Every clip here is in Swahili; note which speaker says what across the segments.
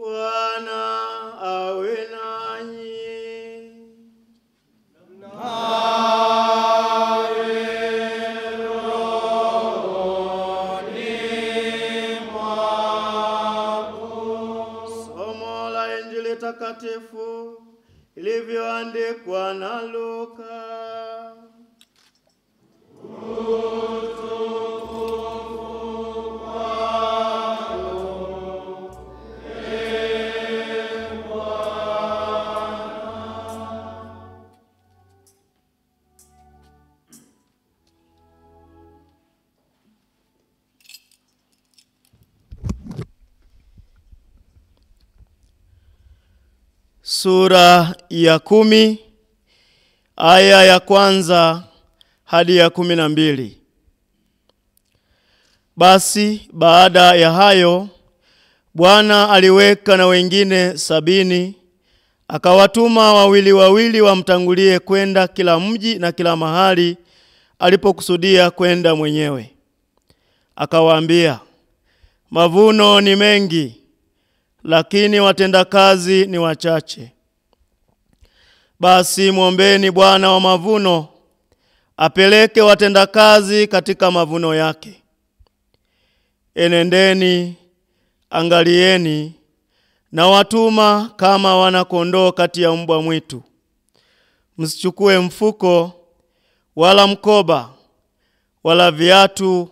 Speaker 1: Bwana awe nanyi. Somo la Injili takatifu ilivyoandikwa na Luka. Sura ya 10 aya ya kwanza hadi ya 12. Basi baada ya hayo Bwana aliweka na wengine 70, akawatuma wawili wamtangulie kwenda kila mji na kila mahali alipokusudia kwenda mwenyewe. Akawaambia, mavuno ni mengi, lakini watendakazi ni wachache. Basi muombeni Bwana wa mavuno apeleke watendakazi katika mavuno yake. Enendeni, angalieni, na watuma kama wana kondoo kati ya mbwa mwitu. Msichukue mfuko, wala mkoba, wala viatu,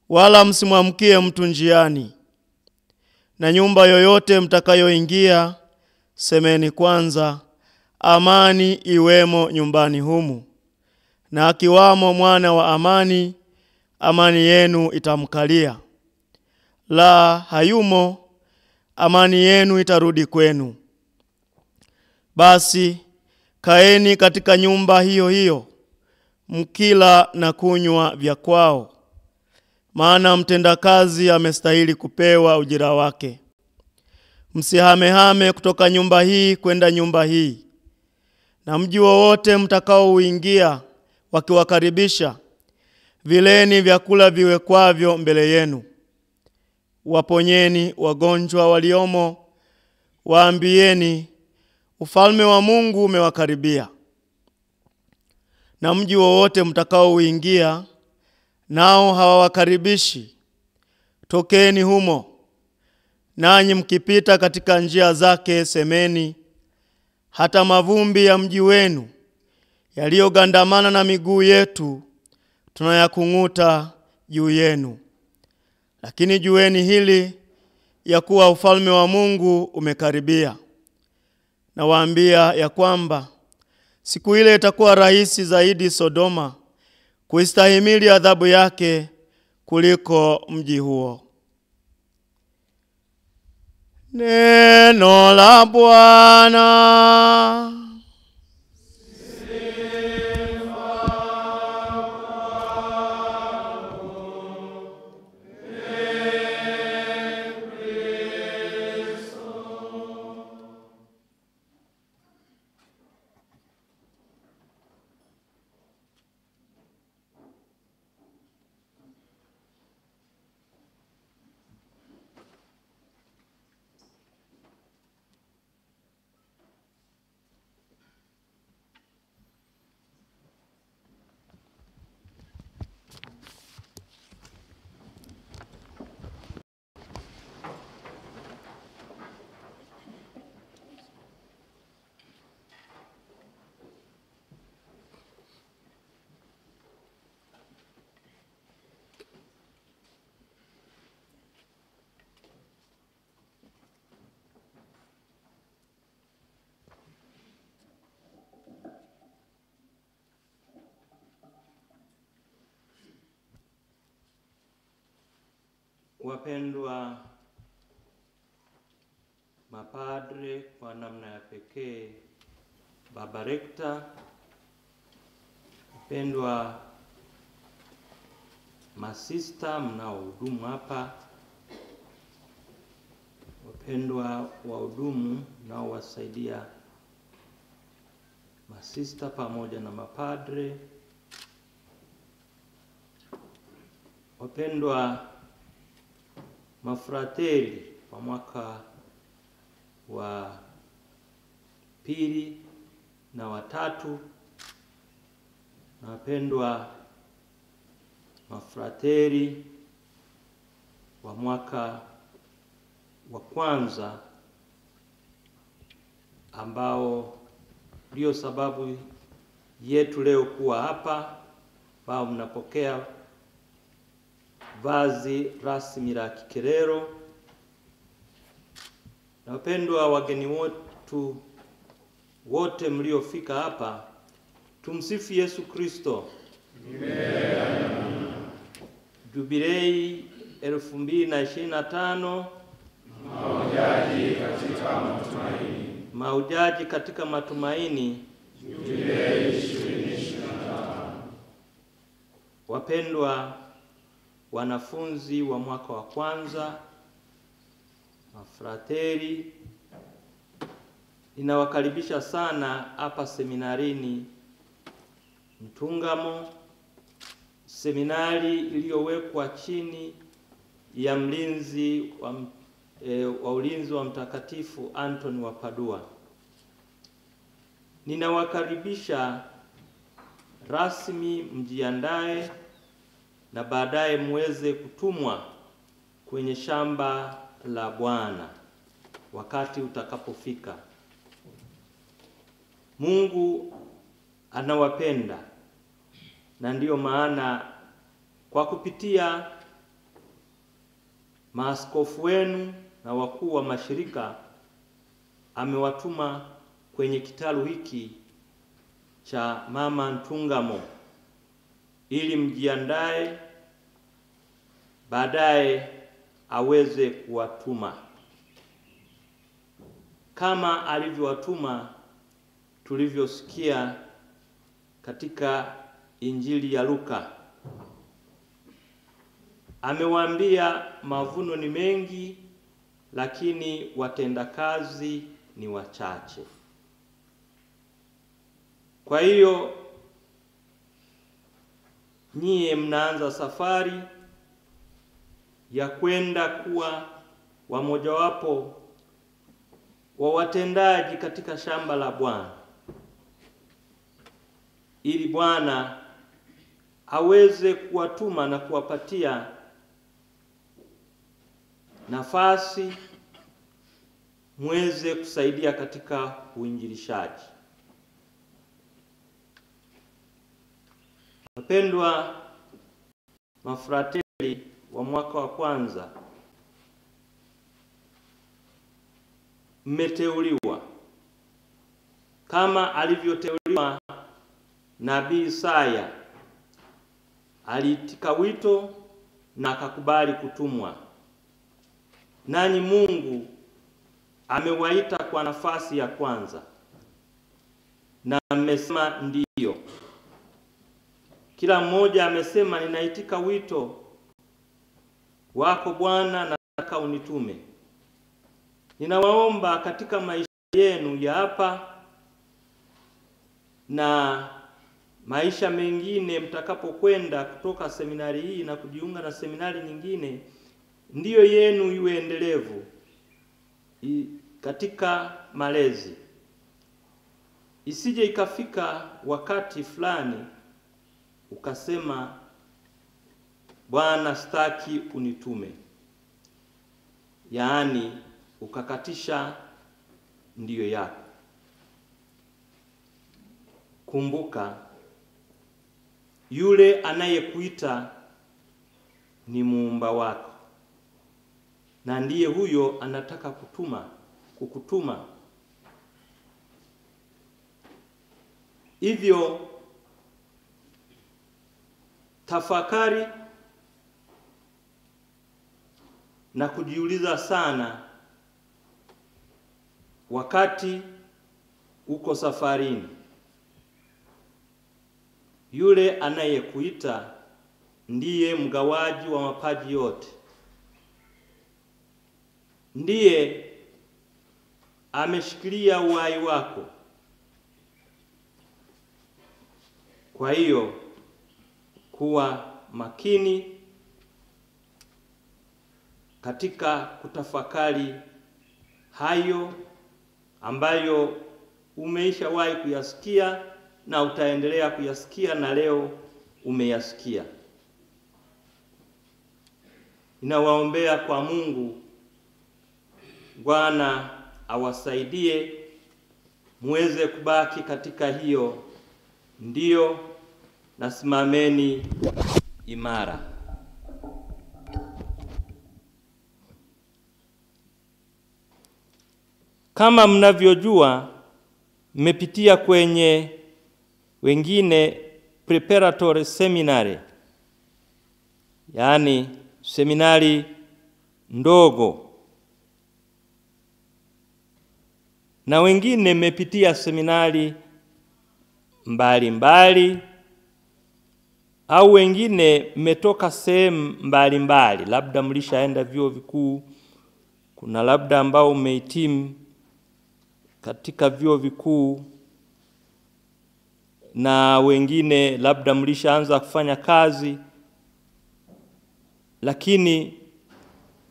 Speaker 1: wala msimwamkie mtu njiani. Na nyumba yoyote mtakayoingia, semeni kwanza, amani iwemo nyumbani humu. Na akiwamo mwana wa amani, amani yenu itamkalia. La hayumo, amani yenu itarudi kwenu. Basi kaeni katika nyumba hiyo hiyo, mkila na kunywa vya kwao. Maana mtendakazi amestahili kupewa ujira wake. Msihamehame kutoka nyumba hii kwenda nyumba hii. Na mji wowote mtakaouingia wakiwakaribisha, vileni vyakula viwekwavyo mbele yenu. Waponyeni wagonjwa waliomo, waambieni, ufalme wa Mungu umewakaribia. Na mji wowote mtakaouingia nao hawawakaribishi, tokeni humo. Nanyi mkipita katika njia zake, semeni, hata mavumbi ya mji wenu yaliyogandamana na miguu yetu tunayakung'uta juu yenu. Lakini jueni hili, ya kuwa ufalme wa Mungu umekaribia. Na waambia ya kwamba siku ile itakuwa rahisi zaidi Sodoma kuistahimili adhabu yake kuliko mji huo. Neno la Bwana.
Speaker 2: Wapendwa mapadre, kwa namna ya pekee Baba Rekta, wapendwa masista mnaohudumu hapa, wapendwa wahudumu nao wasaidia masista pamoja na mapadre, wapendwa mafrateli wa mwaka pili na wa tatu, na wapendwa mafrateri wa mwaka wa kwanza ambao ndio sababu yetu leo kuwa hapa, ambao mnapokea vazi rasmi la kikerero, na wapendwa wageni wetu wote mliofika hapa. Tumsifu Yesu Kristo. Jubilei 2025
Speaker 3: Mahujaji katika matumaini.
Speaker 2: Mahujaji katika matumaini.
Speaker 3: Jubilei 2025.
Speaker 2: Wapendwa wanafunzi wa mwaka wa kwanza, mafrateri, ninawakaribisha sana hapa seminarini Mtungamo, seminari iliyowekwa chini ya mlinzi wa ulinzi wa Mtakatifu Antoni wa Padua. Ninawakaribisha rasmi, mjiandae na baadaye muweze kutumwa kwenye shamba la Bwana wakati utakapofika. Mungu anawapenda, na ndiyo maana kwa kupitia maaskofu wenu na wakuu wa mashirika amewatuma kwenye kitalu hiki cha Mama Ntungamo ili mjiandae, baadaye aweze kuwatuma kama alivyowatuma tulivyosikia katika Injili ya Luka. Amewaambia mavuno ni mengi, lakini watendakazi ni wachache. Kwa hiyo nyie mnaanza safari ya kwenda kuwa wamojawapo wa watendaji katika shamba la Bwana, ili Bwana aweze kuwatuma na kuwapatia nafasi muweze kusaidia katika uinjilishaji. Wapendwa mafrateri wa mwaka wa kwanza, mmeteuliwa kama alivyoteuliwa Nabii Isaya. Aliitika wito na akakubali kutumwa. Nanyi Mungu amewaita kwa nafasi ya kwanza, na mmesema ndiyo. Kila mmoja amesema, ninaitika wito wako Bwana, nataka unitume. Ninawaomba katika maisha yenu ya hapa na maisha mengine mtakapokwenda kutoka seminari hii na kujiunga na seminari nyingine, ndiyo yenu iwe endelevu katika malezi. Isije ikafika wakati fulani ukasema, Bwana sitaki unitume, yaani ukakatisha ndiyo yako. Kumbuka, yule anayekuita ni Muumba wako, na ndiye huyo anataka kukutuma. Hivyo tafakari na kujiuliza sana wakati uko safarini. Yule anayekuita ndiye mgawaji wa mapaji yote, ndiye ameshikilia uhai wako. Kwa hiyo kuwa makini katika kutafakari hayo ambayo umeishawahi kuyasikia na utaendelea kuyasikia, na leo umeyasikia. Ninawaombea kwa Mungu Bwana awasaidie muweze kubaki katika hiyo ndio, na simameni imara. Kama mnavyojua, mmepitia kwenye wengine preparatory seminary, yaani seminari ndogo, na wengine mmepitia seminari mbalimbali, au wengine mmetoka sehemu mbalimbali, labda mlishaenda vyuo vikuu. Kuna labda ambao umehitimu katika vyuo vikuu, na wengine labda mlishaanza kufanya kazi, lakini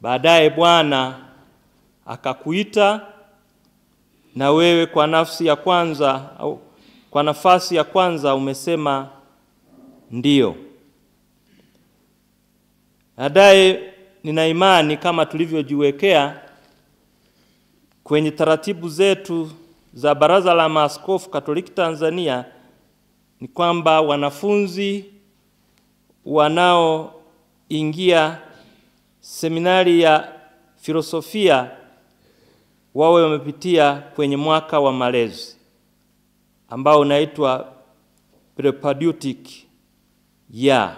Speaker 2: baadaye Bwana akakuita, na wewe kwa nafsi ya kwanza au kwa nafasi ya kwanza umesema ndio. Baadaye nina imani kama tulivyojiwekea kwenye taratibu zetu za Baraza la Maaskofu Katoliki Tanzania, ni kwamba wanafunzi wanaoingia seminari ya filosofia wawe wamepitia kwenye mwaka wa malezi ambao unaitwa preparatic year.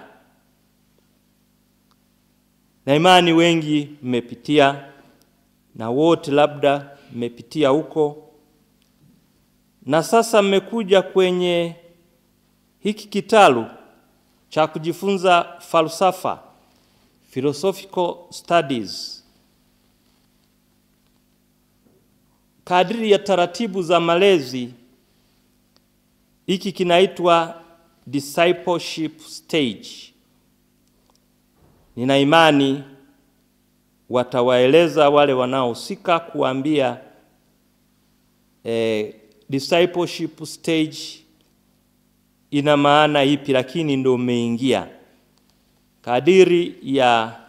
Speaker 2: Na imani wengi mmepitia, na wote labda mmepitia huko, na sasa mmekuja kwenye hiki kitalu cha kujifunza falsafa, philosophical studies. Kadiri ya taratibu za malezi, hiki kinaitwa discipleship stage. Nina imani watawaeleza wale wanaohusika kuambia discipleship stage ina maana ipi, lakini ndio umeingia kadiri ya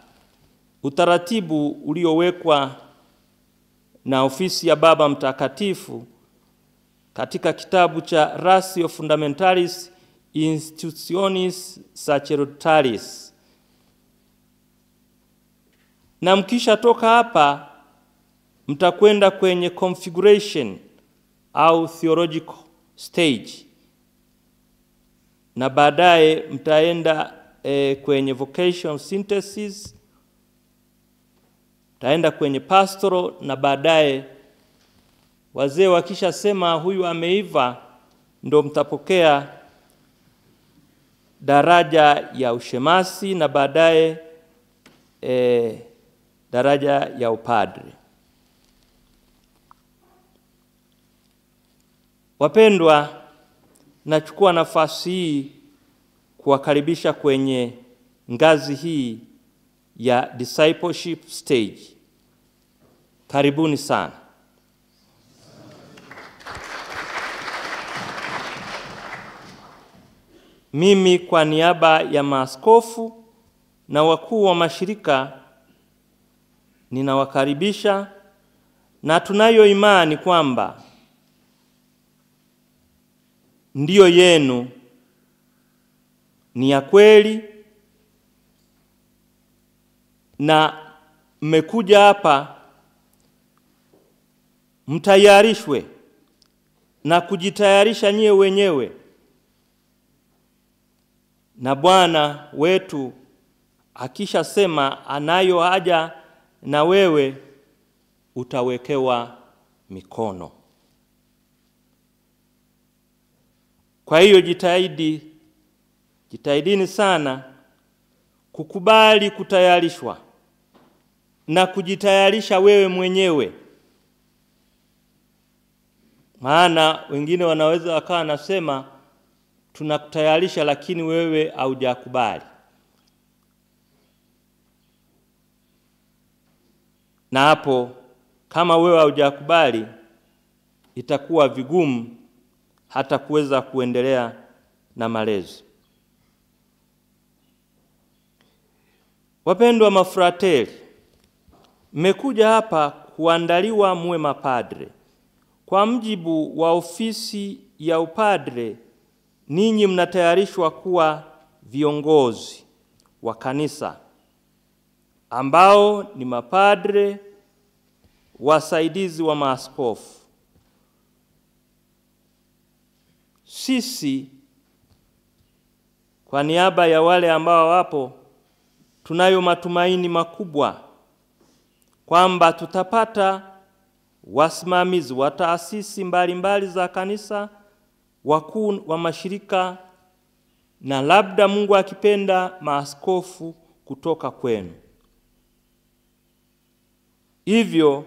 Speaker 2: utaratibu uliowekwa na ofisi ya Baba Mtakatifu katika kitabu cha Ratio Fundamentalis Institutionis Sacerdotales. Na mkisha toka hapa mtakwenda kwenye configuration au theological stage, na baadaye mtaenda kwenye vocation synthesis, mtaenda kwenye pastoral, na baadaye wazee wakisha sema huyu ameiva, ndo mtapokea daraja ya ushemasi, na baadaye daraja ya upadre. Wapendwa, nachukua nafasi hii kuwakaribisha kwenye ngazi hii ya discipleship stage. Karibuni sana. Mimi kwa niaba ya maaskofu na wakuu wa mashirika ninawakaribisha, na tunayo imani kwamba ndio yenu ni ya kweli, na mmekuja hapa mtayarishwe na kujitayarisha nyewe wenyewe, na Bwana wetu akisha sema anayo haja na wewe, utawekewa mikono. Kwa hiyo jitahidini sana kukubali kutayarishwa na kujitayarisha wewe mwenyewe. Maana wengine wanaweza wakawa nasema tunakutayarisha, lakini wewe haujakubali. Na hapo kama wewe haujakubali, itakuwa vigumu hata kuweza kuendelea na malezi. Wapendwa mafrateli, mmekuja hapa kuandaliwa muwe mapadre. Kwa mjibu wa ofisi ya upadre, ninyi mnatayarishwa kuwa viongozi wa kanisa ambao ni mapadre, wasaidizi wa maaskofu. Sisi kwa niaba ya wale ambao wapo, tunayo matumaini makubwa kwamba tutapata wasimamizi wa taasisi mbalimbali za kanisa, wakuu wa mashirika, na labda Mungu akipenda maaskofu kutoka kwenu. Hivyo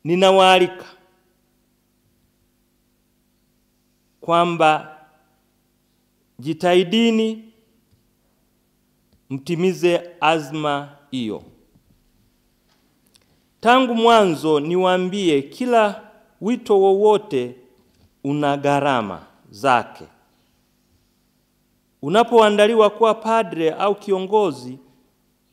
Speaker 2: ninawaalika kwamba jitahidini mtimize azma hiyo. Tangu mwanzo niwaambie, kila wito wowote una gharama zake. Unapoandaliwa kuwa padre au kiongozi,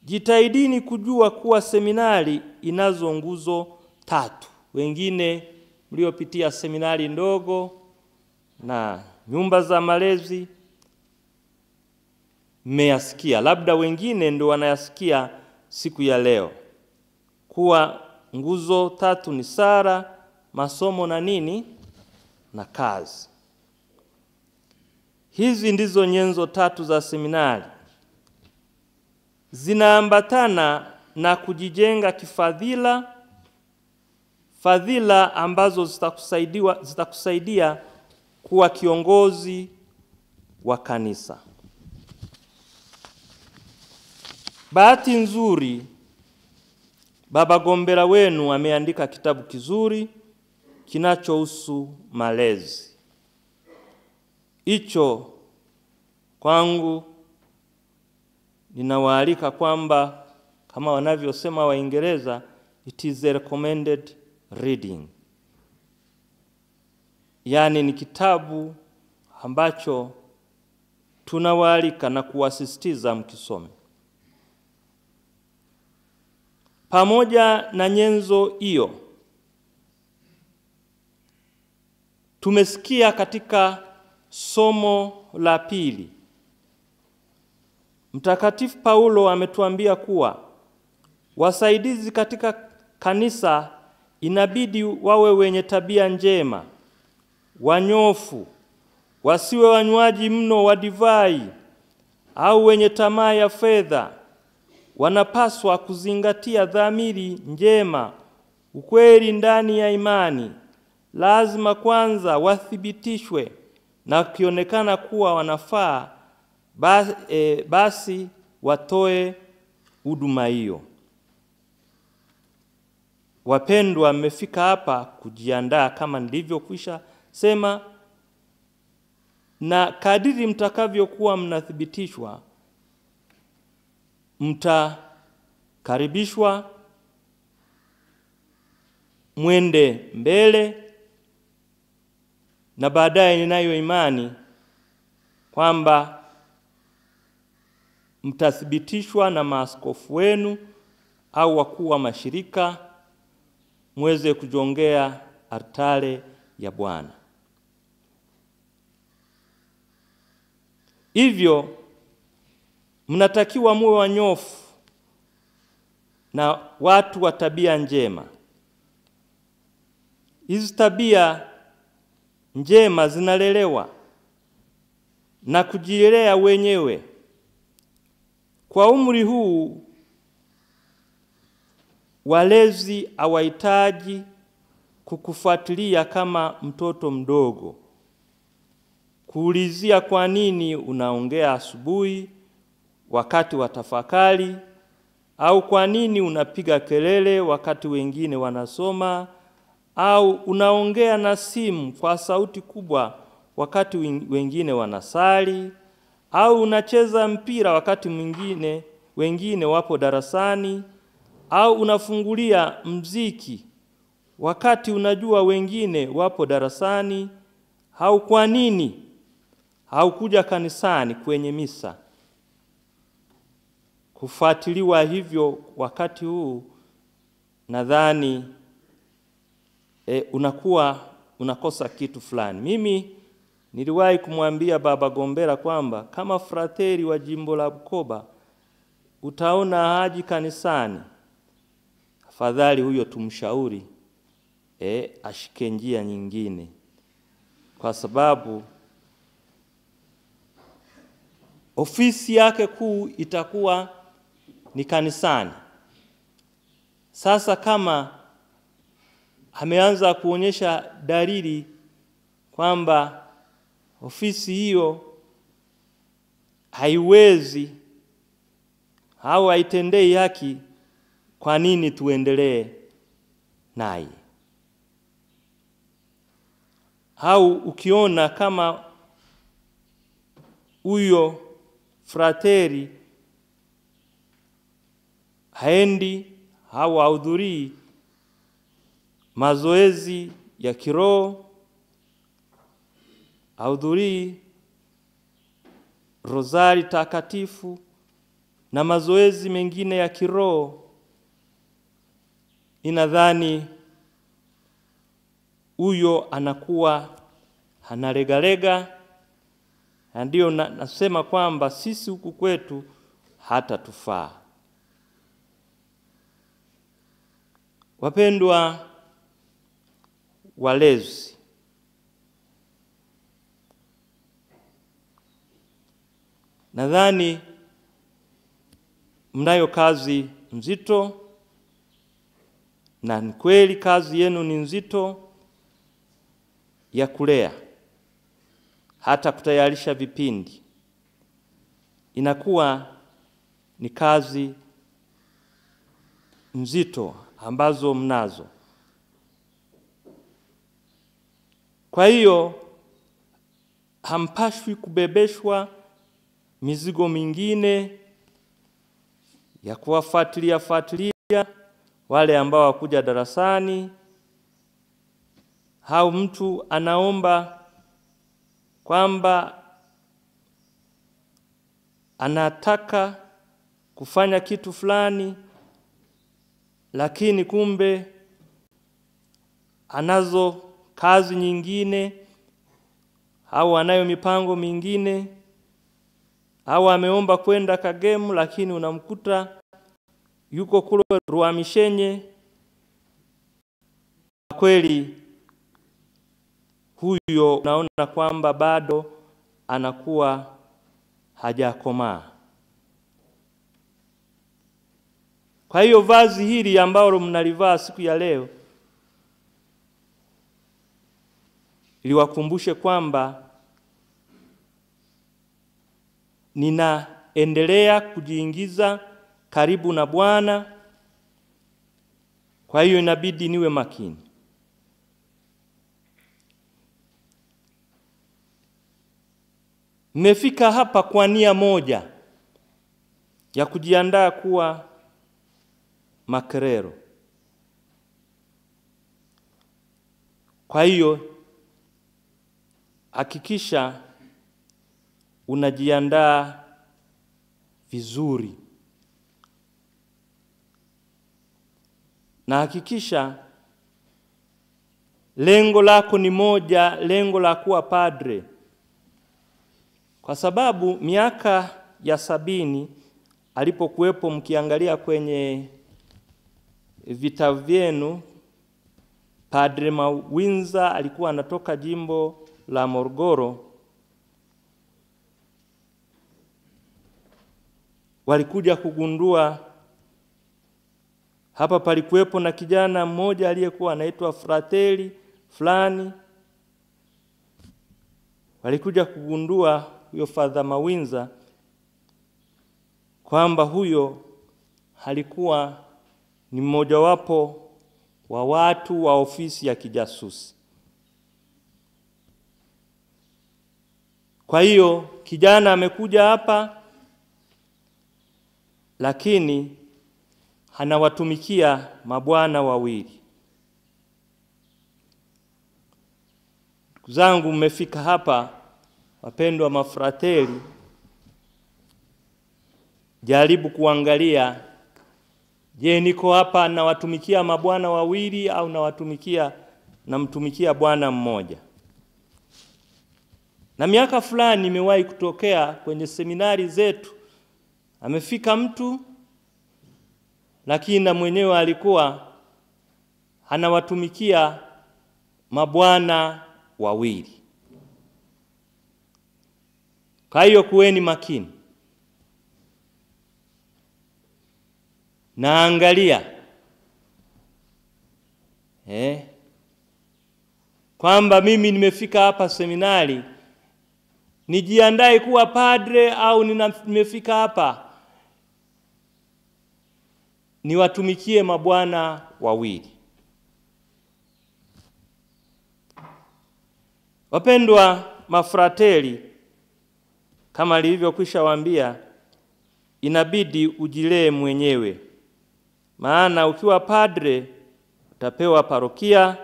Speaker 2: jitahidini kujua kuwa seminari inazo nguzo 3. Wengine mliopitia seminari ndogo na nyumba za malezi mmeyasikia, labda wengine ndio wanayasikia siku ya leo, kuwa nguzo 3 ni sala, masomo na nini, na kazi. Hizi ndizo nyenzo 3 za seminari. Zinaambatana na kujijenga kifadhila, fadhila ambazo zitakusaidia kuwa kiongozi wa kanisa. Bahati nzuri, Baba Gombera wenu ameandika kitabu kizuri kinachohusu malezi. Hicho kwangu ninawaalika kwamba, kama wanavyosema Waingereza, it is a recommended reading. Yaani ni kitabu ambacho tunawaalika na kuwasisitiza mkisome. Pamoja na nyenzo hiyo, tumesikia katika somo la pili, Mtakatifu Paulo ametuambia kuwa wasaidizi katika kanisa inabidi wawe wenye tabia njema, wanyofu, wasiwe wanywaji mno wa divai au wenye tamaa ya fedha. Wanapaswa kuzingatia dhamiri njema, ukweli ndani ya imani. Lazima kwanza wathibitishwe na kionekana kuwa wanafaa, basi watoe huduma hiyo. Wapendwa, mmefika hapa kujiandaa kama nilivyokwisha sema, na kadiri mtakavyokuwa mnathibitishwa, mtakaribishwa mwende mbele, na baadaye ninayo imani kwamba mtathibitishwa na maaskofu wenu au wakuu wa mashirika, muweze kujongea altare ya Bwana. Hivyo mnatakiwa muwe wanyofu na watu wa tabia njema. Hizi tabia njema zinalelewa na kujilea wenyewe. Kwa umri huu, walezi hawahitaji kukufuatilia kama mtoto mdogo, kuulizia kwa nini unaongea asubuhi wakati wa tafakari, au kwa nini unapiga kelele wakati wengine wanasoma, au unaongea na simu kwa sauti kubwa wakati wengine wanasali, au unacheza mpira wakati wengine wapo darasani, au unafungulia mziki wakati unajua wengine wapo darasani? Au kwa nini haukuja kanisani kwenye misa? Kufuatiliwa hivyo wakati huu, nadhani unakosa kitu fulani. Mimi niliwahi kumwambia Baba Gombera kwamba kama frateri wa jimbo la Bukoba utaona haji kanisani, afadhali huyo tumshauri ashike njia nyingine, kwa sababu ofisi yake kuu itakuwa ni kanisani. Sasa kama ameanza kuonyesha dalili kwamba ofisi hiyo haiwezi au haitendei haki, kwa nini tuendelee naye? Au ukiona kama huyo frateri haendi au hahudhurii mazoezi ya kiroho, hahudhurii rozari takatifu na mazoezi mengine ya kiroho, inadhani huyo anakuwa analegalega. Ndio nasema kwamba sisi huku kwetu hata tufaa. Wapendwa walezi, nadhani mnayo kazi nzito, na ni kweli kazi yenu ni nzito ya kulea, hata kutayarisha vipindi inakuwa ni kazi nzito ambazo mnazo. Kwa hiyo hampashwi kubebeshwa mizigo mingine ya kuwafuatilia wale ambao wakuja darasani, au mtu anaomba kwamba anataka kufanya kitu fulani, lakini kumbe anazo kazi nyingine au anayo mipango mingine, au ameomba kwenda Kagemu lakini unamkuta yuko kule Ruamishenye. Kweli huyo unaona kwamba bado anakuwa hajakomaa. Kwa hiyo vazi hili ambalo mnalivaa siku ya leo liwakumbushe kwamba ninaendelea kujiingiza karibu na Bwana. Kwa hiyo inabidi niwe makini. Nimefika hapa kwa nia moja ya kujiandaa kuwa makerero. Kwa hiyo hakikisha unajiandaa vizuri, na hakikisha lengo lako ni moja, lengo la kuwa padre. Kwa sababu miaka ya 70 alipokuwepo, mkiangalia kwenye vitabu vyenu, Padre Mawinza alikuwa anatoka jimbo la Morogoro. Walikuja kugundua hapa palikuwepo na kijana mmoja aliyekuwa anaitwa frateri fulani. Walikuja kugundua huyo Father Mawinza kwamba huyo alikuwa ni mmojawapo wa watu wa ofisi ya kijasusi. Kwa hiyo kijana amekuja hapa, lakini anawatumikia mabwana wawili. zangu mmefika hapa, wapendwa mafrateli, jaribu kuangalia, je, niko hapa na watumikia mabwana wawili au namtumikia bwana mmoja? Na miaka fulani imewahi kutokea kwenye seminari zetu, amefika mtu lakini na mwenyewe alikuwa anawatumikia mabwana wawili. Kwa hiyo kuweni makini. Naangalia kwamba mimi nimefika hapa seminari nijiandae kuwa padre, au nimefika hapa niwatumikie mabwana wawili. Wapendwa mafrateli, kama nilivyokwisha waambia, inabidi ujilee mwenyewe. Maana ukiwa padre utapewa parokia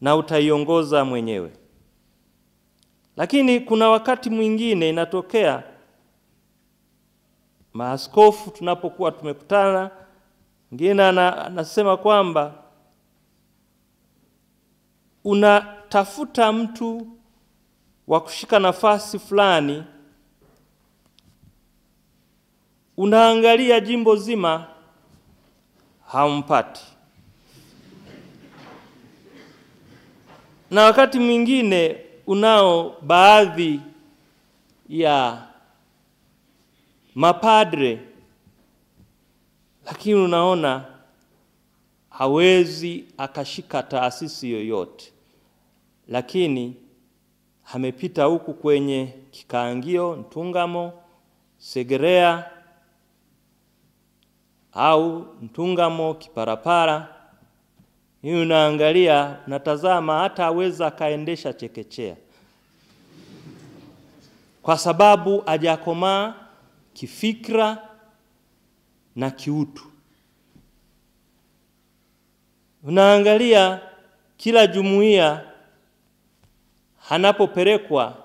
Speaker 2: na utaiongoza mwenyewe. Lakini kuna wakati mwingine inatokea maaskofu tunapokuwa tumekutana, mwingine anasema kwamba unatafuta mtu wa kushika nafasi fulani, unaangalia jimbo zima hampati. Na wakati mwingine unao baadhi ya mapadre, lakini unaona hawezi akashika taasisi yoyote, lakini amepita huku kwenye Kikaangio, Ntungamo, Segerea au Ntungamo, Kiparapara. Hii unaangalia, natazama, hata haweza kaendesha chekechea kwa sababu hajakomaa kifikra na kiutu. Unaangalia kila jumuiya anapopelekwa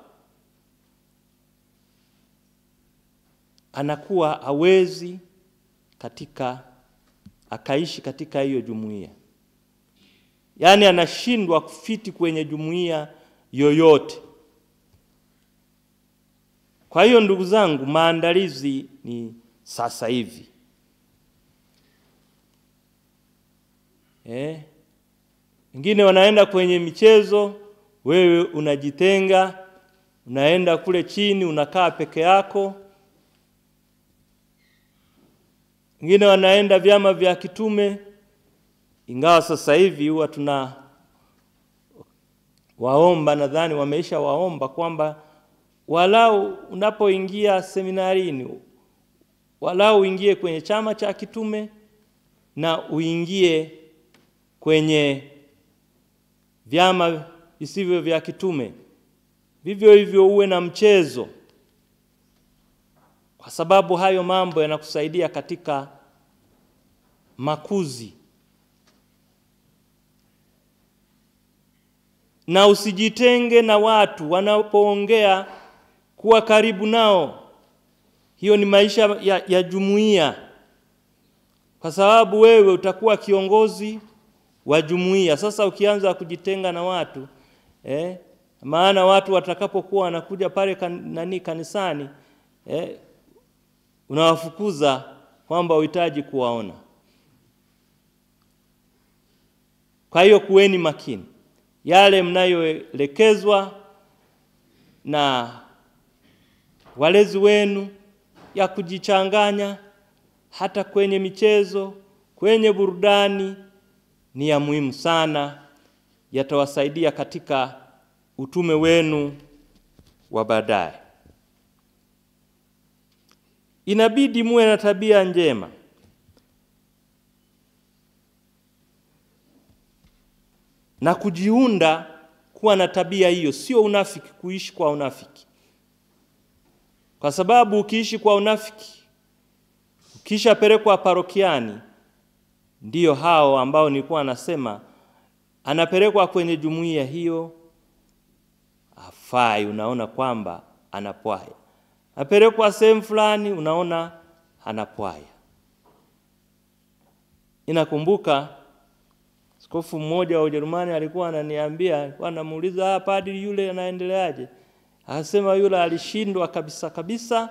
Speaker 2: anakuwa hawezi akaishi katika hiyo jumuiya. Yaani anashindwa kufiti kwenye jumuiya yoyote. Kwa hiyo ndugu zangu, maandalizi ni sasa hivi. Wengine wanaenda kwenye michezo, wewe unajitenga, unaenda kule chini unakaa peke yako. Wengine wanaenda vyama vya kitume, ingawa sasa hivi huwa tuna waomba, nadhani wameisha waomba kwamba walau unapoingia seminarini, walau uingie kwenye chama cha kitume na uingie kwenye vyama visivyo vya kitume. Vivyo hivyo uwe na mchezo, kwa sababu hayo mambo yanakusaidia katika makuzi. Na usijitenge na watu wanapoongea, kuwa karibu nao. Hiyo ni maisha ya jumuiya, kwa sababu wewe utakuwa kiongozi wa jumuiya. Sasa ukianza kujitenga na watu, maana watu watakapokuwa wanakuja pale kanisani, unawafukuza kwamba uhitaji kuwaona. Kwa hiyo kuweni makini. Yale mnayoelekezwa na walezi wenu ya kujichanganya hata kwenye michezo, kwenye burudani, ni ya muhimu sana, yatawasaidia katika utume wenu wa baadaye. Inabidi muwe na tabia njema. Na kujiunda kuwa na tabia hiyo, sio unafiki, kuishi kwa unafiki. Kwa sababu ukiishi kwa unafiki, ukisha pelekwa parokiani, ndiyo hao ambao nilikuwa nasema, anapelekwa kwenye jumuiya hiyo, hafai, unaona kwamba anapwaya. Apelekwa sehemu fulani, unaona anapwaya. Inakumbuka askofu mmoja wa Ujerumani alikuwa ananiambia, alikuwa anamuuliza, padri yule anaendeleaje? Akasema yule alishindwa kabisa kabisa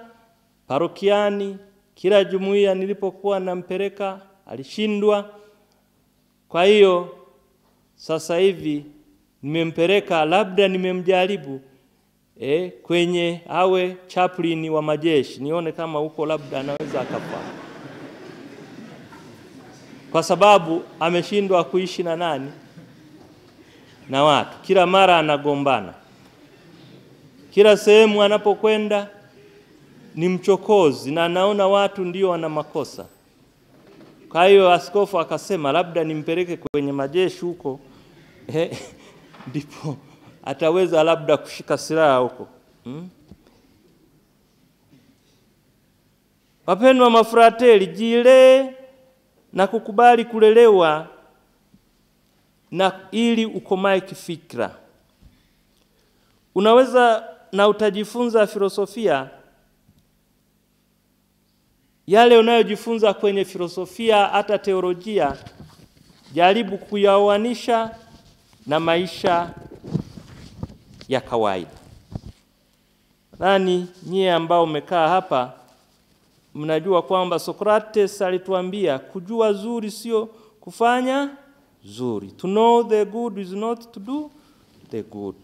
Speaker 2: parokiani, kila jumuiya nilipokuwa nampeleka alishindwa. Kwa hiyo sasa hivi nimempeleka, labda nimemjaribu kwenye awe chaplain wa majeshi, nione kama huko labda anaweza akafaa, kwa sababu ameshindwa kuishi na nani? Na watu. Kila mara anagombana, kila sehemu anapokwenda ni mchokozi, na anaona watu ndio wana makosa. Kwa hiyo askofu akasema labda nimpeleke kwenye majeshi huko, ndipo ataweza labda kushika silaha huko. Wapendwa mafrateli, jile na kukubali kulelewa na ili ukomae kifikra. Unaweza na utajifunza filosofia. Yale unayojifunza kwenye filosofia, hata teolojia, jaribu kuyaoanisha na maisha ya kawaida. Nani nyie ambao umekaa hapa mnajua kwamba Socrates alituambia kujua zuri sio kufanya zuri. To know the good is not to do the good.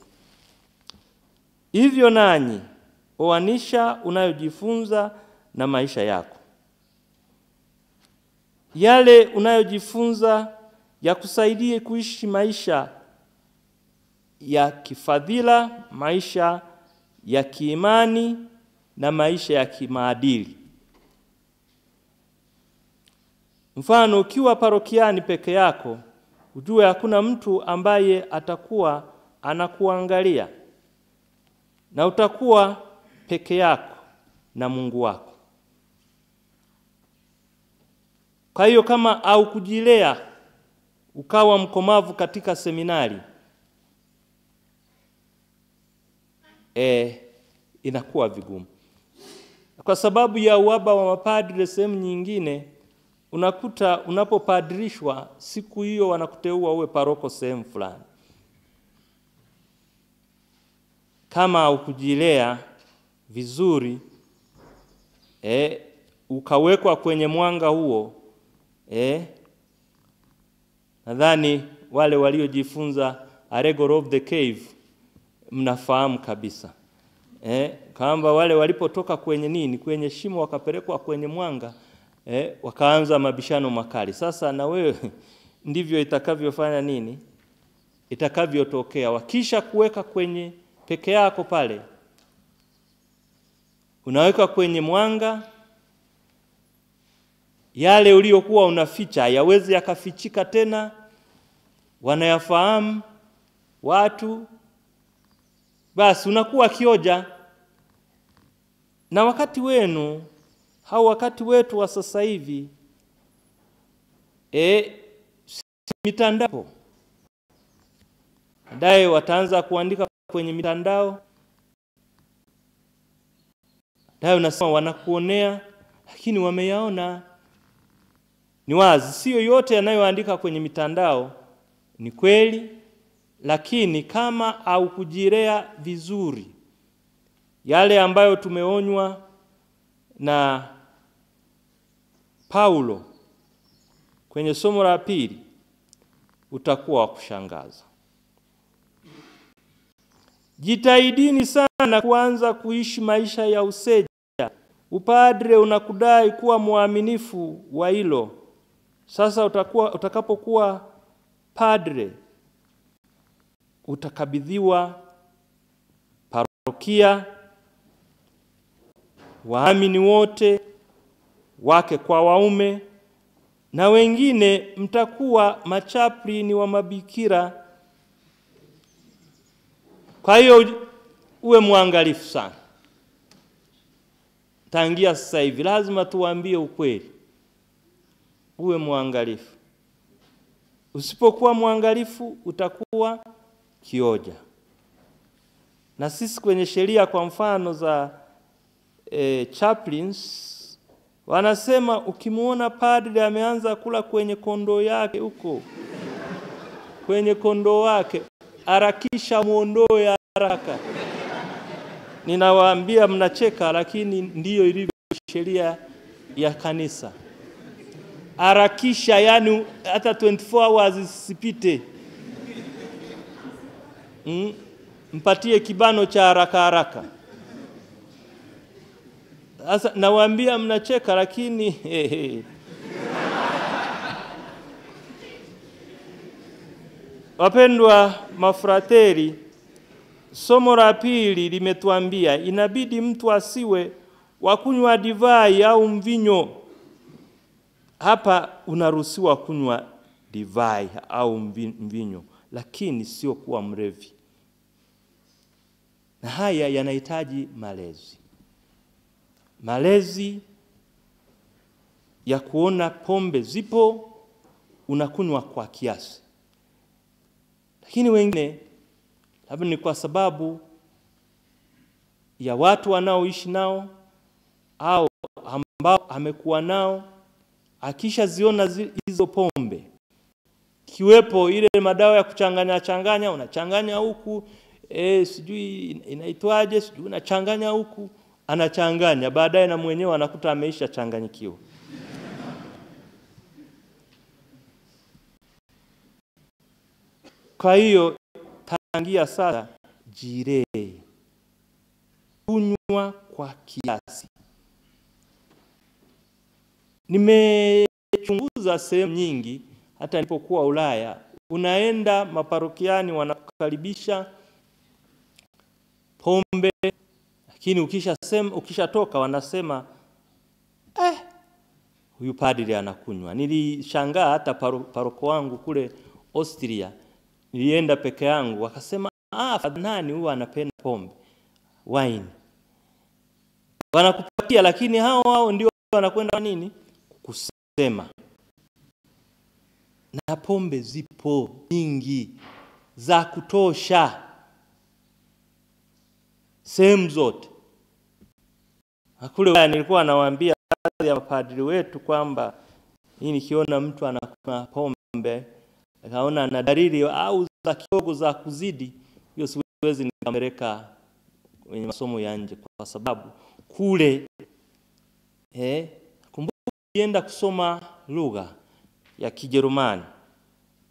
Speaker 2: Hivyo nanyi oanisha unayojifunza na maisha yako. Yale unayojifunza ya kusaidie kuishi maisha ya kifadhila, maisha ya kiimani na maisha ya kimaadili. Mfano, ukiwa parokiani peke yako, ujue hakuna mtu ambaye atakuwa anakuangalia, na utakuwa peke yako na Mungu wako. Kwa hiyo kama au kujilea ukawa mkomavu katika seminari, inakuwa vigumu. Kwa sababu ya uhaba wa mapadri sehemu nyingine, unakuta unapopadrishwa siku hiyo wanakuteua uwe paroko sehemu fulani. Kama ukujilea vizuri, ukawekwa kwenye mwanga huo, nadhani wale waliojifunza Allegory of the Cave mnafahamu kabisa. Kwamba wale walipotoka kwenye nini, kwenye shimo wakapelekwa kwenye mwanga, wakaanza mabishano makali. Sasa na wewe ndivyo itakavyofanya nini? Itakavyotokea. Wakisha kuweka kwenye peke yako pale, unaweka kwenye mwanga, yale uliokuwa unaficha yaweze yakafichika tena, wanayafahamu watu, basi unakuwa kioja. Na wakati wenu au wakati wetu wa sasa hivi, mitandao, baadaye wataanza kuandika kwenye mitandao, baadaye unasema wanakuonea, lakini wameyaona. Ni wazi, sio yote yanayoandika kwenye mitandao ni kweli, lakini kama au kujilea vizuri yale ambayo tumeonywa na Paulo kwenye somo la pili, utakuwa wa kushangaza. Jitahidini sana kuanza kuishi maisha ya useja. Upadre unakudai kuwa mwaminifu wa hilo. Sasa utakapokuwa padre, utakabidhiwa parokia, waamini wote, wake kwa waume, na wengine mtakuwa machaplaini wa mabikira. Kwa hiyo uwe mwangalifu sana. Tangia sasa hivi lazima tuwaambie ukweli. Uwe mwangalifu. Usipokuwa mwangalifu utakuwa kioja. Na sisi kwenye sheria kwa mfano za chaplains wanasema ukimuona padri ameanza kula kwenye kondoo yake huko, kwenye kondoo wake, harakisha muondoe haraka. Ninawaambia mnacheka, lakini ndiyo ilivyo sheria ya kanisa. Harakisha, yani hata 24 hours isipite. Mpatie kibano cha haraka haraka. Sasa nawaambia mnacheka, lakini wapendwa mafrateri, somo la pili limetuambia inabidi mtu asiwe wakunywa divai au mvinyo. Hapa unaruhusiwa kunywa divai au mvinyo, lakini sio kuwa mlevi. Na haya yanahitaji malezi. Malezi ya kuona pombe zipo, unakunywa kwa kiasi. Lakini wengine, labda ni kwa sababu ya watu wanaoishi nao au ambao amekuwa nao, akisha ziona hizo pombe, kiwepo ile madawa ya kuchanganya, unachanganya huku, sijui inaitwaje, sijui unachanganya huku, anachanganya, baadaye na mwenyewe anakuta ameisha changanyikiwa. Kwa hiyo tangia sasa jiree, kunywa kwa kiasi. Nimechunguza sehemu nyingi, hata nilipokuwa Ulaya, unaenda maparokiani wanakukaribisha pombe, lakini ukishatoka wanasema huyu padri anakunywa. Nilishangaa hata paroko wangu kule Austria, nilienda peke yangu, wakasema nani huwa anapenda pombe, wine. Wanakupatia, lakini hao ndio wanakwenda nini kusema. Na pombe zipo nyingi za kutosha sehemu zote. Kule nilikuwa nawaambia ya mapadri wetu kwamba nikiona mtu anakunywa pombe, akaona ana dalili au za kidogo za kuzidi, hiyo siwezi nikampeleka kwenye masomo ya nje, kwa sababu kule kumbuka nienda kusoma lugha ya Kijerumani.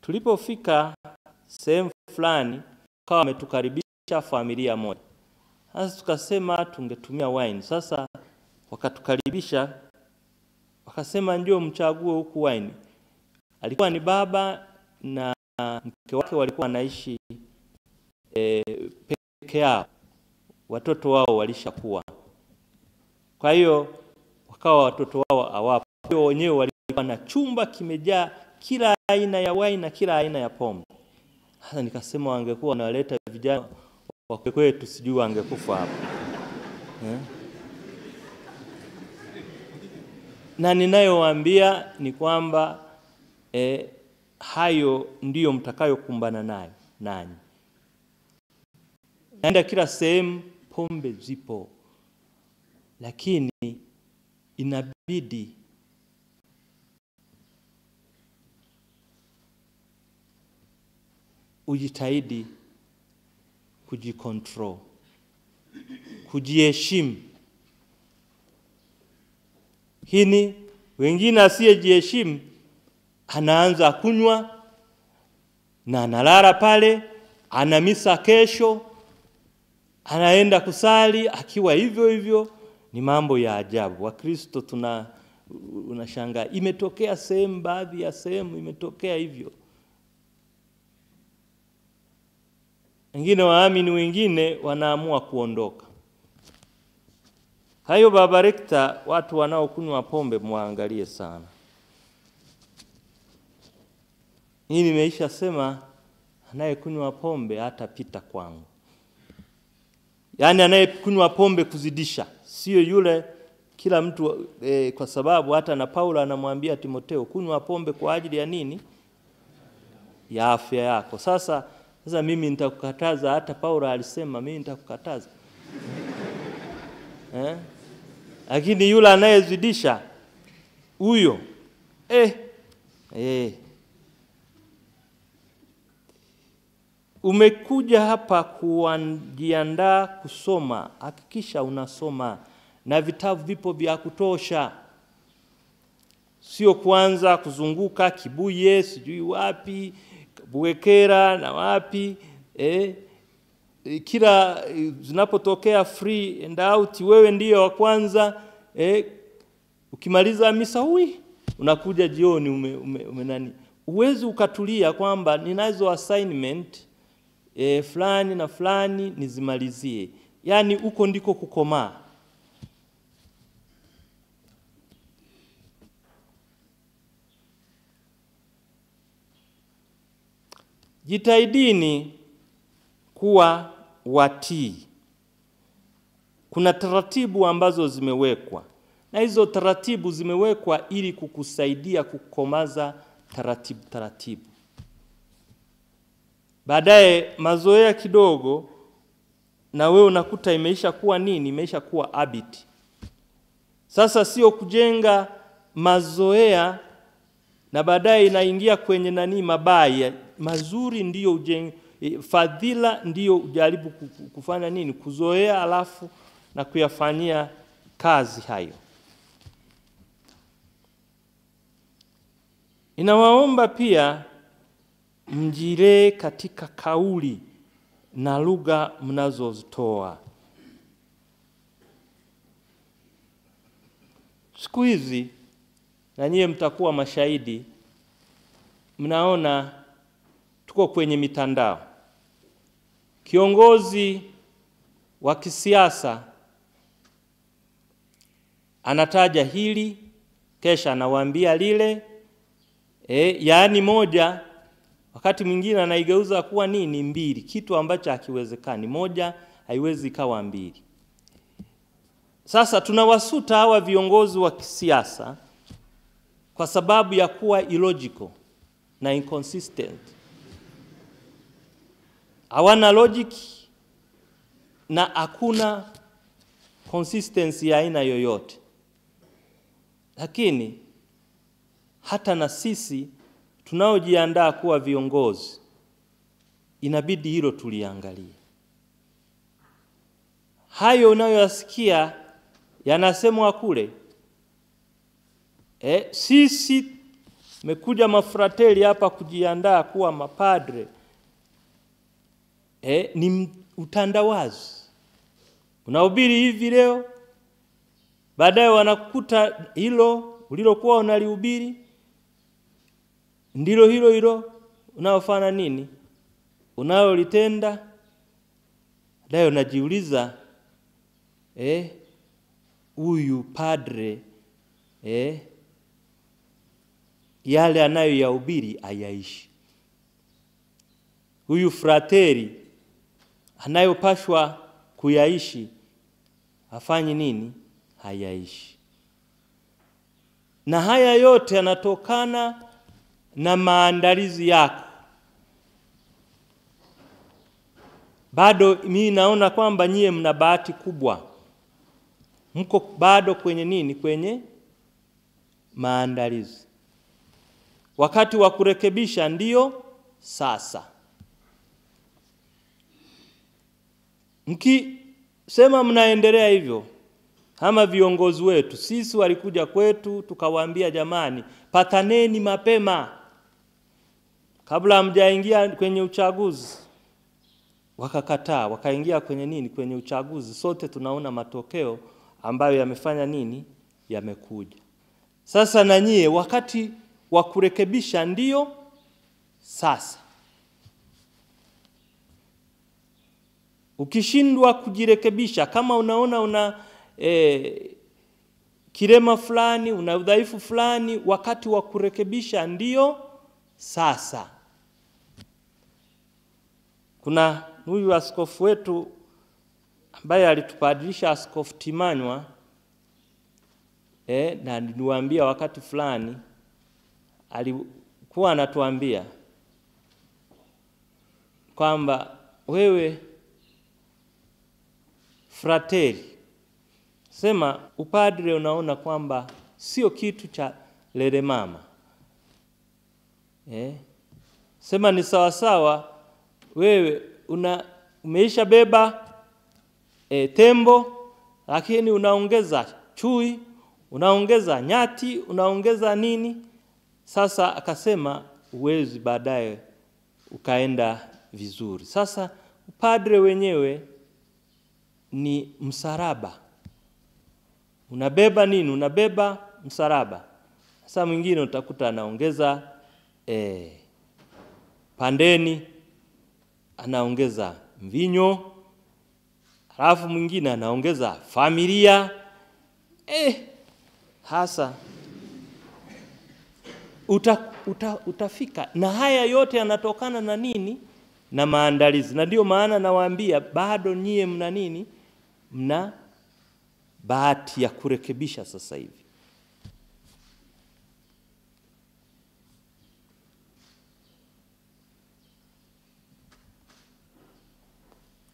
Speaker 2: Tulipofika sehemu fulani, kwa wametukaribisha familia moja. Sasa tukasema tungetumia wine. Sasa wakatukaribisha, wakasema ndio mchague huku wine. Alikuwa ni baba na mke wake, walikuwa wanaishi peke yao, watoto wao walishakuwa. Kwa hiyo wakawa watoto wao hawapo, wenyewe walikuwa na chumba kimejaa kila aina ya wine na kila aina ya pombe. Sasa nikasema wangekuwa wanaleta vijana wa kwetu, sijui wangekufa hapo. Na ninayowaambia ni kwamba hayo ndiyo mtakayokumbana nayo nanyi. Naenda kila sehemu, pombe zipo, lakini inabidi ujitahidi kujikontrol, kujiheshimu. Hini wengine asiyejiheshimu anaanza kunywa na analala pale, ana misa kesho, anaenda kusali akiwa hivyo hivyo. Ni mambo ya ajabu. Wakristo unashangaa, imetokea sehemu, baadhi ya sehemu imetokea hivyo. Wengine waamini, wengine wanaamua kuondoka. Hayo Baba Rekta, watu wanaokunywa pombe muangalie sana. Hii nimeisha sema, anayekunywa pombe hatapita kwangu. Yaani anayekunywa pombe kuzidisha, sio yule kila mtu kwa sababu hata na Paulo anamwambia Timotheo, kunywa pombe kwa ajili ya nini? Ya afya yako. Sasa Sasa mimi nitakukataza? Hata Paulo alisema mimi nitakukataza. Lakini yule anayezidisha huyo umekuja hapa kujiandaa kusoma, hakikisha unasoma na vitabu vipo vya kutosha. Sio kuanza kuzunguka Kibuye sijui wapi, Buwekera na wapi, kila zinapotokea free and out wewe ndiyo wa kwanza, ukimaliza misa unakuja jioni nani. Uwezi ukatulia kwamba ninazo assignment fulani na fulani nizimalizie. Yani uko ndiko kukomaa. Jitahidini kuwa watii. Kuna taratibu ambazo zimewekwa, na hizo taratibu zimewekwa ili kukusaidia kukomaza taratibu. Baadaye mazoea kidogo na wewe unakuta imeisha kuwa nini? Imeisha kuwa habit. Sasa sio kujenga mazoea na baadaye inaingia kwenye mabaya. Mazuri ndiyo fadhila ndiyo ujaribu kufanya nini? Kuzoea alafu na kuyafanyia kazi hayo. Inawaomba pia mjire katika kauli na lugha mnazozitoa. Siku hizi na nyie mtakuwa mashahidi, mnaona tuko kwenye mitandao. Kiongozi wa kisiasa anataja hili, kesha anawaambia lile, yaani moja wakati mwingine anaigeuza kuwa nini? Mbili, kitu ambacho hakiwezekani. Moja haiwezi kawa mbili. Sasa tunawasuta hawa viongozi wa kisiasa kwa sababu ya kuwa illogical na inconsistent. Hawana logic na hakuna consistency ya aina yoyote. Lakini hata na sisi tunaojiandaa kuwa viongozi inabidi hilo tuliangalie. Hayo unayoyasikia yanasemwa kule, sisi mekuja mafrateli hapa kujiandaa kuwa mapadre, ni utandawazi. Unahubiri hivi leo, baadaye wanakuta hilo ulilokuwa unalihubiri ndilo hilo unaofanya nini? Unaolitenda. Baadaye unajiuliza, huyu padre yale anayoyahubiri ayaishi. Huyu frateri anayopashwa kuyaishi afanye nini? Hayaishi. Na haya yote yanatokana na maandalizi yako. Bado mimi naona kwamba nyie mna bahati kubwa. Mko bado kwenye nini? Kwenye maandalizi. Wakati wa kurekebisha ndio sasa. Mkisema mnaendelea hivyo, kama viongozi wetu, sisi walikuja kwetu tukawaambia, jamani, pataneni mapema kabla hamjaingia kwenye uchaguzi. Wakakataa, wakaingia kwenye nini? Kwenye uchaguzi. Sote tunaona matokeo ambayo yamefanya nini? Yamekuja. Sasa na nyie wakati wa kurekebisha ndio sasa. Ukishindwa kujirekebisha, kama unaona una kirema fulani, una udhaifu fulani, wakati wa kurekebisha ndio sasa. Kuna huyu askofu wetu ambaye alitupadilisha, Askofu Timanywa, na niliwaambia wakati fulani alikuwa anatuambia kwamba wewe frateri, sema upadre unaona kwamba sio kitu cha lele mama. Sema ni sawa sawa wewe umeisha beba tembo, lakini unaongeza chui, unaongeza nyati, unaongeza nini. Sasa akasema uwezi baadaye ukaenda vizuri. Sasa upadre wenyewe ni msalaba. Unabeba nini? Unabeba msalaba. Sasa mwingine utakuta anaongeza pandeni, anaongeza mvinyo, halafu mwingine anaongeza familia. Hasa utafika. Na haya yote yanatokana na nini? Na maandalizi. Na ndio maana nawaambia bado nyie mna nini? Mna bahati ya kurekebisha sasa hivi.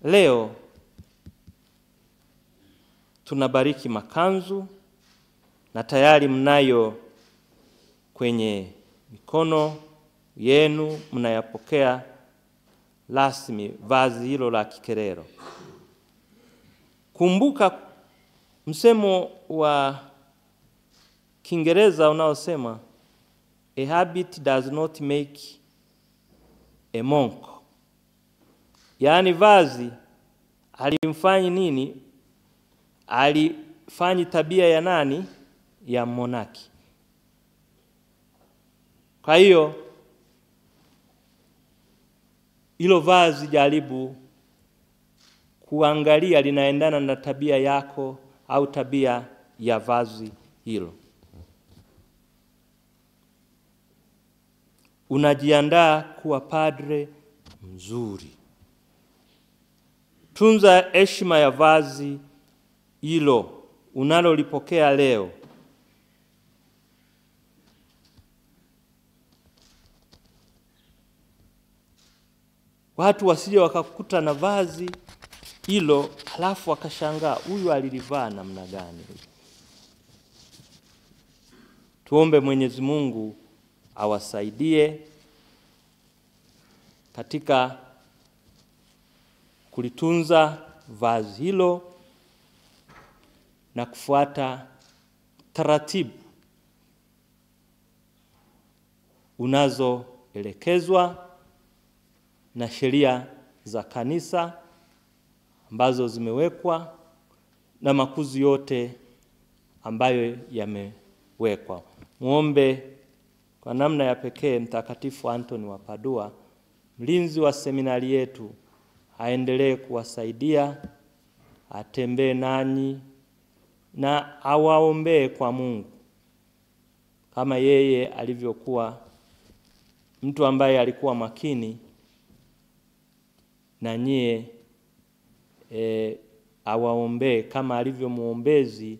Speaker 2: Leo tunabariki makanzu na tayari mnayo kwenye mikono yenu, mnayapokea rasmi vazi hilo la kikerero. Kumbuka msemo wa Kiingereza unaosema a habit does not make a monk. Yaani vazi alimfanyi nini? Alifanyi tabia ya nani? Ya monaki. Kwa hiyo hilo vazi jaribu kuangalia linaendana na tabia yako au tabia ya vazi hilo. Unajiandaa kuwa padre mzuri. Tunza heshima ya vazi hilo unalolipokea leo. Watu wasije wakakuta na vazi hilo halafu wakashangaa huyu alilivaa namna gani. Tuombe Mwenyezi Mungu awasaidie katika kulitunza vazi hilo na kufuata taratibu unazoelekezwa na sheria za kanisa ambazo zimewekwa na makuzi yote ambayo yamewekwa. Muombe kwa namna ya pekee Mtakatifu Antoni wa Padua, mlinzi wa seminari yetu, aendelee kuwasaidia, atembee nanyi na awaombee kwa Mungu kama yeye alivyokuwa mtu ambaye alikuwa makini, na nyie awaombee kama alivyo muombezi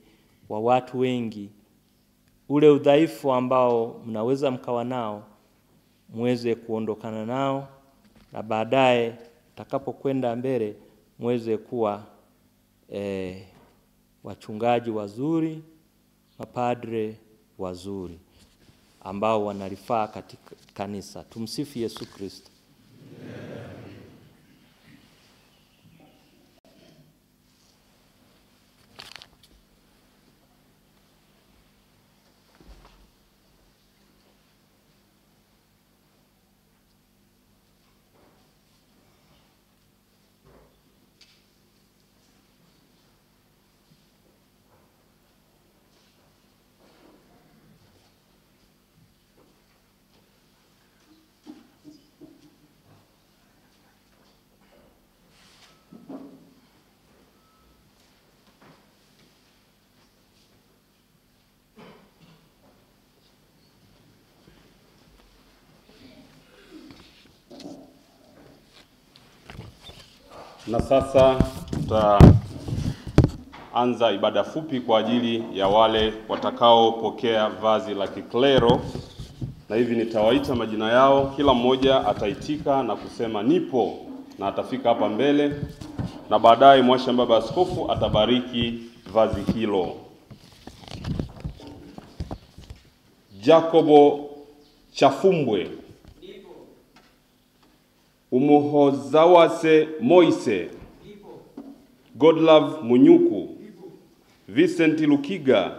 Speaker 2: wa watu wengi. Ule udhaifu ambao mnaweza mkawa nao muweze kuondokana nao, na baadaye takapokwenda mbele muweze kuwa wachungaji wazuri, mapadre wazuri ambao wanalifaa katika kanisa. Tumsifu Yesu Kristo.
Speaker 4: Na sasa tutaanza ibada fupi kwa ajili ya wale watakaopokea vazi la kiklero, na hivi nitawaita majina yao, kila mmoja ataitika na kusema nipo. na atafika hapa mbele, na baadaye Mwasha Baba Askofu atabariki vazi hilo. Jacobo Chafumbwe, Umuhozawase Moise, Godlove Munyuku, Vincent Lukiga,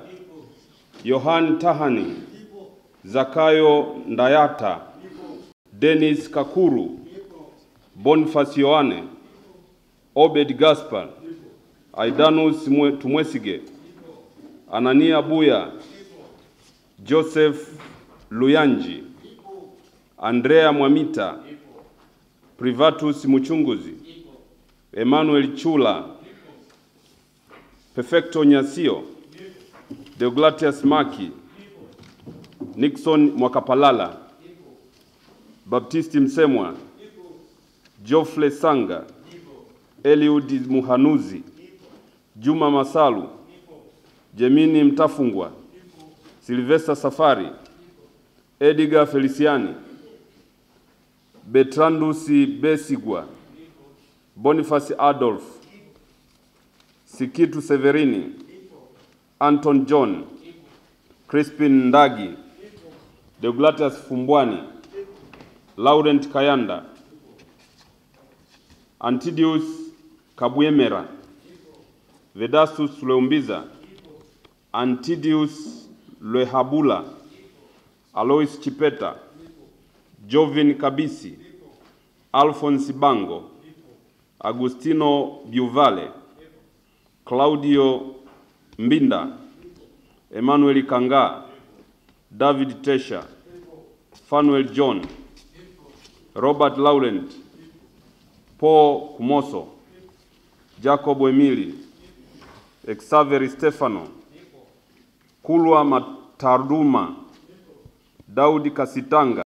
Speaker 4: Yohan Tahani, Zakayo Ndayata, Dennis Kakuru, Boniface Yohane, Obed Gaspar, Aidanus Tumwesige, Anania Buya, Joseph Luyanji, Andrea Mwamita, Privatus Muchunguzi, Emmanuel Chula, Perfecto Nyasio, Deogratias Maki, Nixon Mwakapalala, Baptisti Msemwa, Geoffrey Sanga, Eliud Muhanuzi, Juma Masalu, Jemini Mtafungwa, Sylvester Safari, Edgar Feliciani, Bertrandus Besigwa, Boniface Adolf, Sikitu Severini, Anton John, Crispin Ndagi, Deogratias Fumbwani, Laurent Kayanda, Antidius Kabuyemera, Vedastus Leumbiza, Antidius Lehabula, Alois Chipeta, Jovin Kabisi, Alphonse Bango, Agustino Biuvale, Claudio Mbinda, Emmanuel Kanga, David Tesha, Fanuel John, Robert Laurent, Paul Kumoso, Jacob Emili, Xavier Stefano, Kulwa Matarduma, Daudi Kasitanga,